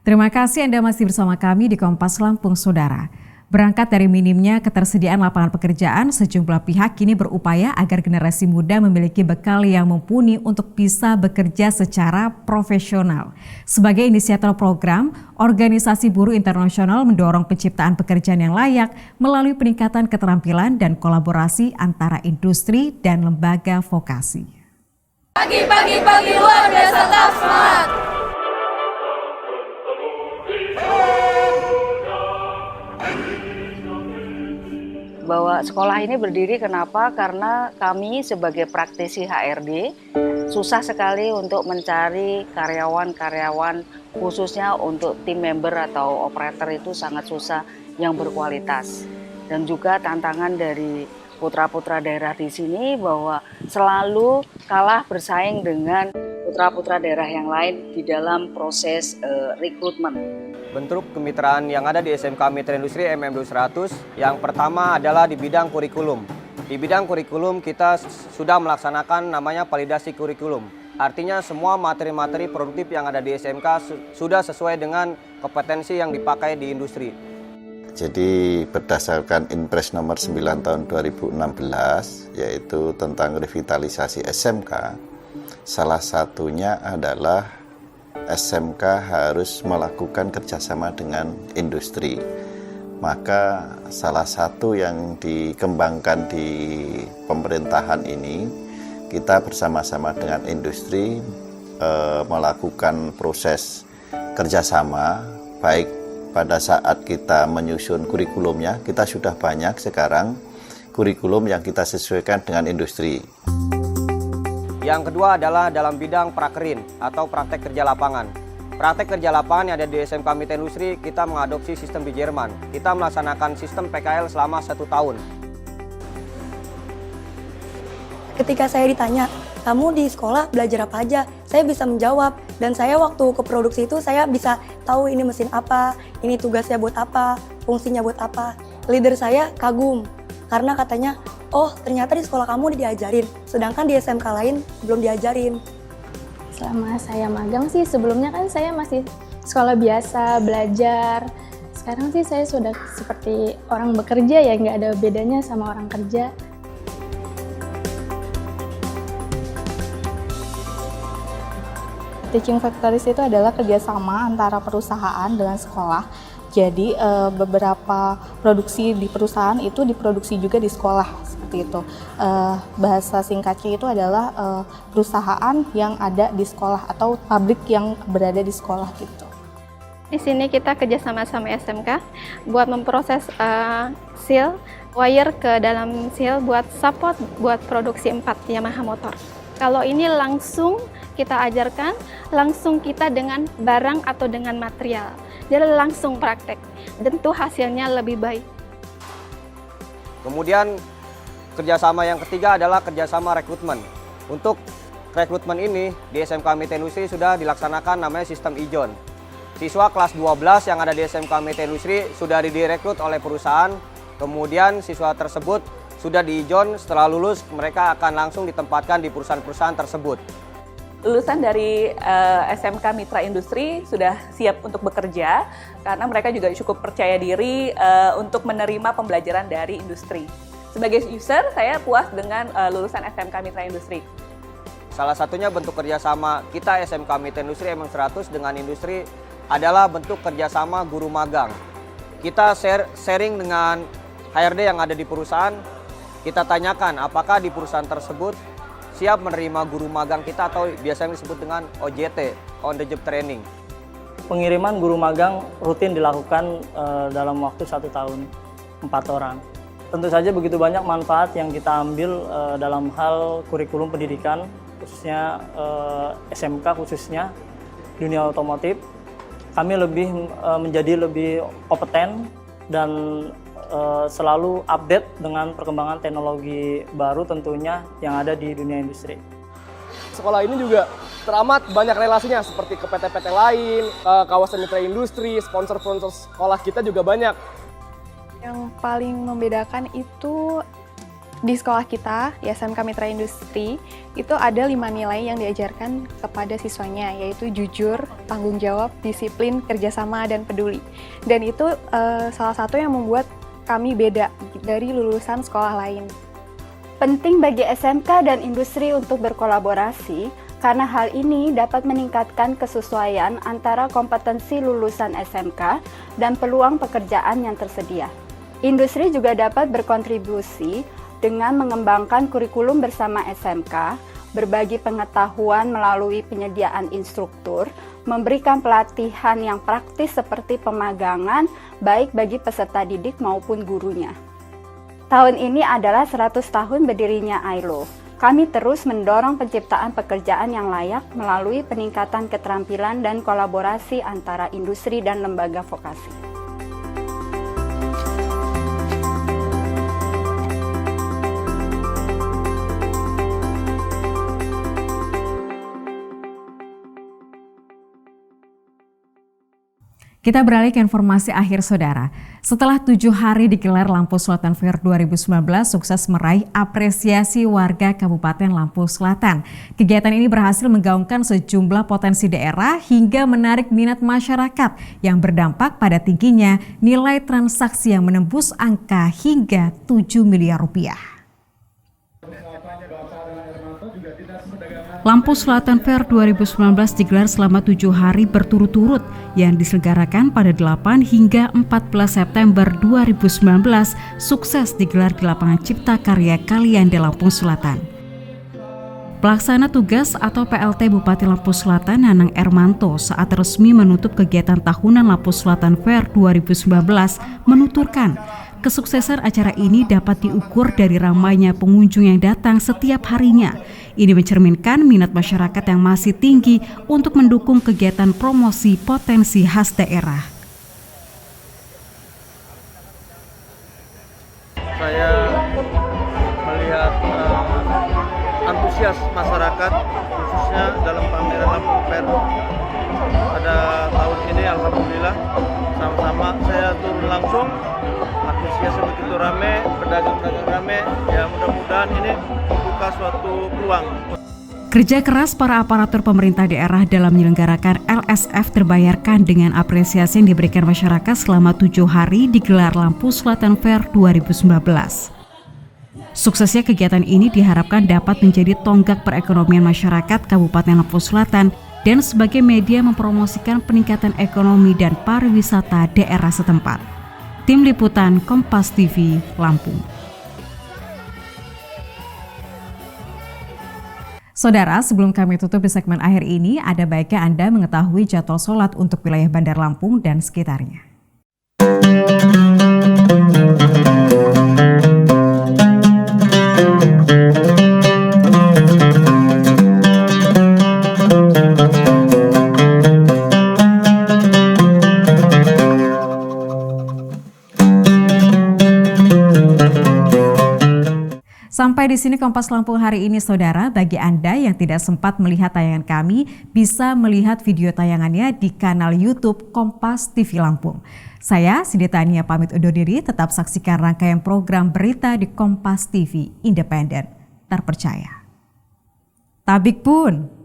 Terima kasih Anda masih bersama kami di Kompas Lampung, Saudara. Berangkat dari minimnya ketersediaan lapangan pekerjaan, sejumlah pihak kini berupaya agar generasi muda memiliki bekal yang mumpuni untuk bisa bekerja secara profesional. Sebagai inisiator program, Organisasi Buruh Internasional mendorong penciptaan pekerjaan yang layak melalui peningkatan keterampilan dan kolaborasi antara industri dan lembaga vokasi. Pagi luar biasa, tetap semangat! Bahwa sekolah ini berdiri kenapa? Karena kami sebagai praktisi HRD susah sekali untuk mencari karyawan-karyawan, khususnya untuk tim member atau operator itu sangat susah yang berkualitas. Dan juga tantangan dari putra-putra daerah di sini bahwa selalu kalah bersaing dengan putra-putra daerah yang lain di dalam proses rekrutmen. Bentuk kemitraan yang ada di SMK Mitra Industri MM200 yang pertama adalah di bidang kurikulum. Di bidang kurikulum kita sudah melaksanakan namanya validasi kurikulum. Artinya semua materi-materi produktif yang ada di SMK sudah sesuai dengan kompetensi yang dipakai di industri. Jadi berdasarkan Inpres nomor 9 tahun 2016 yaitu tentang revitalisasi SMK, salah satunya adalah SMK harus melakukan kerjasama dengan industri. Maka salah satu yang dikembangkan di pemerintahan ini, kita bersama-sama dengan industri melakukan proses kerjasama, baik pada saat kita menyusun kurikulumnya, kita sudah banyak sekarang kurikulum yang kita sesuaikan dengan industri. Yang kedua adalah dalam bidang prakerin atau praktek kerja lapangan. Praktek kerja lapangan yang ada di SMK Mitra Industri, kita mengadopsi sistem di Jerman. Kita melaksanakan sistem PKL selama 1 tahun. Ketika saya ditanya, kamu di sekolah belajar apa aja? Saya bisa menjawab, dan saya waktu ke produksi itu saya bisa tahu ini mesin apa, ini tugasnya buat apa, fungsinya buat apa. Leader saya kagum, karena katanya, oh ternyata di sekolah kamu diajarin, sedangkan di SMK lain belum diajarin. Selama saya magang sih, sebelumnya kan saya masih sekolah biasa, belajar. Sekarang sih saya sudah seperti orang bekerja ya, nggak ada bedanya sama orang kerja. Teaching Factories itu adalah kerjasama antara perusahaan dengan sekolah. Jadi beberapa produksi di perusahaan itu diproduksi juga di sekolah, seperti itu. Bahasa singkatnya itu adalah perusahaan yang ada di sekolah atau pabrik yang berada di sekolah gitu. Di sini kita kerjasama sama SMK buat memproses seal, wire ke dalam seal buat support buat produksi 4 Yamaha motor. Kalau ini langsung kita ajarkan, langsung kita dengan barang atau dengan material. Jadi langsung praktek, tentu hasilnya lebih baik. Kemudian kerjasama yang ketiga adalah kerjasama rekrutmen. Untuk rekrutmen ini di SMK Mitra Industri sudah dilaksanakan namanya sistem ijon. Siswa kelas 12 yang ada di SMK Mitra Industri sudah direkrut oleh perusahaan, kemudian siswa tersebut sudah diijon, setelah lulus mereka akan langsung ditempatkan di perusahaan-perusahaan tersebut. Lulusan dari SMK Mitra Industri sudah siap untuk bekerja karena mereka juga cukup percaya diri untuk menerima pembelajaran dari industri. Sebagai user, saya puas dengan lulusan SMK Mitra Industri. Salah satunya bentuk kerjasama kita SMK Mitra Industri MM100 dengan industri adalah bentuk kerjasama guru magang. Kita sharing dengan HRD yang ada di perusahaan, kita tanyakan apakah di perusahaan tersebut siap menerima guru magang kita atau biasanya disebut dengan OJT, on the job training. Pengiriman guru magang rutin dilakukan dalam waktu 1 tahun, 4 orang. Tentu saja begitu banyak manfaat yang kita ambil dalam hal kurikulum pendidikan, khususnya SMK khususnya dunia otomotif. Kami menjadi lebih kompeten dan selalu update dengan perkembangan teknologi baru tentunya yang ada di dunia industri. Sekolah ini juga teramat banyak relasinya seperti ke PT-PT lain, kawasan mitra industri, sponsor-sponsor sekolah kita juga banyak. Yang paling membedakan itu Di sekolah kita, di SMK Mitra Industri, itu ada 5 nilai yang diajarkan kepada siswanya, yaitu jujur, tanggung jawab, disiplin, kerjasama, dan peduli. Dan itu salah satu yang membuat kami beda dari lulusan sekolah lain. Penting bagi SMK dan industri untuk berkolaborasi, karena hal ini dapat meningkatkan kesesuaian antara kompetensi lulusan SMK dan peluang pekerjaan yang tersedia. Industri juga dapat berkontribusi dengan mengembangkan kurikulum bersama SMK, berbagi pengetahuan melalui penyediaan instruktur, memberikan pelatihan yang praktis seperti pemagangan, baik bagi peserta didik maupun gurunya. Tahun ini adalah 100 tahun berdirinya ILO. Kami terus mendorong penciptaan pekerjaan yang layak melalui peningkatan keterampilan dan kolaborasi antara industri dan lembaga vokasi. Kita beralih ke informasi akhir saudara. Setelah 7 hari digelar Lampung Selatan Fair 2019 sukses meraih apresiasi warga Kabupaten Lampung Selatan. Kegiatan ini berhasil menggaungkan sejumlah potensi daerah hingga menarik minat masyarakat yang berdampak pada tingginya nilai transaksi yang menembus angka hingga 7 miliar rupiah. Lampung Selatan Fair 2019 digelar selama 7 hari berturut-turut yang diselenggarakan pada 8 hingga 14 September 2019 sukses digelar di lapangan Cipta Karya Kalianda Lampung Selatan. Pelaksana tugas atau PLT Bupati Lampung Selatan Nanang Ermanto saat resmi menutup kegiatan tahunan Lampung Selatan Fair 2019 menuturkan kesuksesan acara ini dapat diukur dari ramainya pengunjung yang datang setiap harinya. Ini mencerminkan minat masyarakat yang masih tinggi untuk mendukung kegiatan promosi potensi khas daerah. Saya melihat antusias masyarakat khususnya dalam pameran Lampung Fair pada tahun ini, alhamdulillah sama-sama saya turun langsung. Antusiasnya begitu rame, pedagang-pedagang rame, ya mudah-mudahan ini membuka suatu peluang. Kerja keras para aparatur pemerintah daerah dalam menyelenggarakan LSF terbayarkan dengan apresiasi yang diberikan masyarakat selama 7 hari digelar Lampung Selatan Fair 2019. Suksesnya kegiatan ini diharapkan dapat menjadi tonggak perekonomian masyarakat Kabupaten Lampung Selatan dan sebagai media mempromosikan peningkatan ekonomi dan pariwisata daerah setempat. Tim Liputan Kompas TV, Lampung. Saudara, sebelum kami tutup di segmen akhir ini, ada baiknya Anda mengetahui jadwal sholat untuk wilayah Bandar Lampung dan sekitarnya. Sampai di sini Kompas Lampung hari ini, saudara. Bagi Anda yang tidak sempat melihat tayangan kami, bisa melihat video tayangannya di kanal YouTube Kompas TV Lampung. Saya Cindy Tania pamit undur diri, tetap saksikan rangkaian program berita di Kompas TV, independen, terpercaya. Tabik pun.